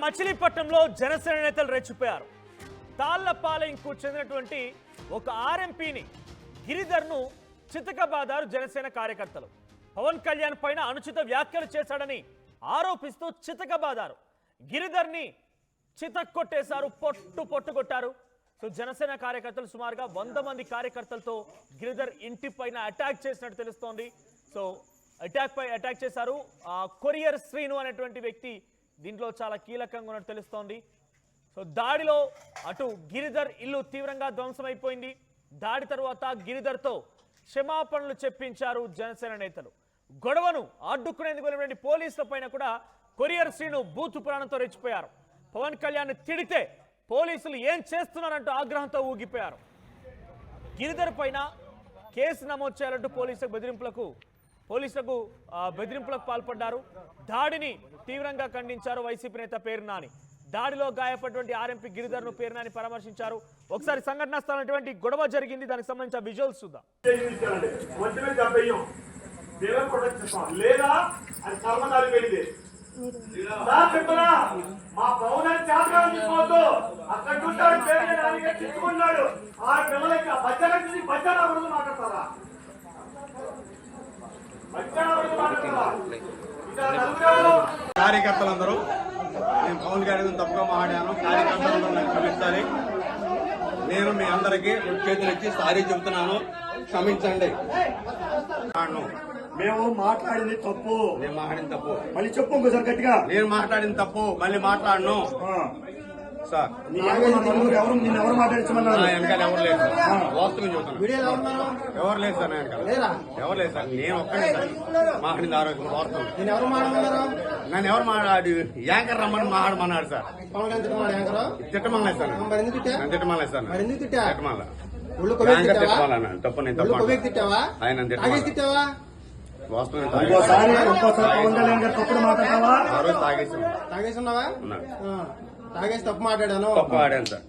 మచిలీపట్నంలో జనసేన నేతలు రెచ్చిపోయారు. తాళ్లపాలెంకు చెందినటువంటి ఒక ఆర్ఎంపీని గిరిధర్ను చితకబాదారు జనసేన కార్యకర్తలు. పవన్ కళ్యాణ్ పైన అనుచిత వ్యాఖ్యలు చేశాడని ఆరోపిస్తూ చితకబాదారు. గిరిధర్ని చితక్కొట్టేశారు, పొట్టుకొట్టారు. సో జనసేన కార్యకర్తలు సుమారుగా 100 మంది కార్యకర్తలతో గిరిధర్ ఇంటి పైన అటాక్ చేసినట్టు తెలుస్తోంది. సో అటాక్ చేశారు. కొరియర్ శ్రీను అనేటువంటి వ్యక్తి దీంట్లో చాలా కీలకంగా ఉన్నట్టు తెలుస్తోంది. సో దాడిలో అటు గిరిధర్ ఇల్లు తీవ్రంగా ధ్వంసమైపోయింది. దాడి తర్వాత గిరిధర్తో క్షమాపణలు చెప్పించారు జనసేన నేతలు. గొడవను అడ్డుకునేందుకు వెళ్ళినటువంటి పోలీసుల పైన కూడా కొరియర్ శ్రీను బూతు ప్రాణంతో రెచ్చిపోయారు. పవన్ కళ్యాణ్ తిడితే పోలీసులు ఏం చేస్తున్నారంటూ ఆగ్రహంతో ఊగిపోయారు. గిరిధర్ పైన కేసు నమోదు చేయాలంటూ పోలీసులకు బెదిరింపులకు పాల్పడ్డారు. దాడిని తీవ్రంగా ఖండించారు వైసీపీ నేత పేరు నాని. దాడిలో గాయపడినటువంటి ఆర్ఎంపీ గిరిధర్ను పేరు నాని పరామర్శించారు. ఒకసారి సంఘటనా స్థలం గొడవ జరిగింది, దానికి సంబంధించిన విజువల్స్ చూద్దాం. కార్యకర్తలందరూ నేను పవన్ కళ్యాణ్ తప్పుగా మాట్లాడాను, కార్యకర్తలందరూ నాకు క్షమించాలి. నేను మీ అందరికీ చేతులు ఇచ్చి సారీ చెబుతున్నాను, క్షమించండి. మేము మాట్లాడింది తప్పు, నేను మాట్లాడింది తప్పు, మళ్ళీ చెప్పు ఇంకోసారి గట్టిగా. నేను మాట్లాడింది తప్పు, మళ్ళీ మాట్లాడను సార్. ఎవరు మాట్లాడించమన్నారు? వెనకాల ఎవరు లేదు సార్, వాస్తవం చెబుతున్నాను. ఎవరు లేదు సార్, ఎవరు లేదు సార్, నేను ఒక్కనే సార్ మాట్లాడింది. ఆరోగ్యం వాస్తవం. నన్ను ఎవరు మాట్లాడి యాంకర్ రమ్మని మాట్లాడమన్నాడు సార్. తిట్టమలేదు సార్, నన్ను తిట్టమలేదు సార్, తిట్టమల్లా యాంకర్ తప్పు, నేను తప్పు ఆయన తిట్టమల్లా వాస్తవం. తాగేసి ఉన్నావా? తాగేసి తప్పు మాట్లాడాను, తప్పు ఆడాను సార్.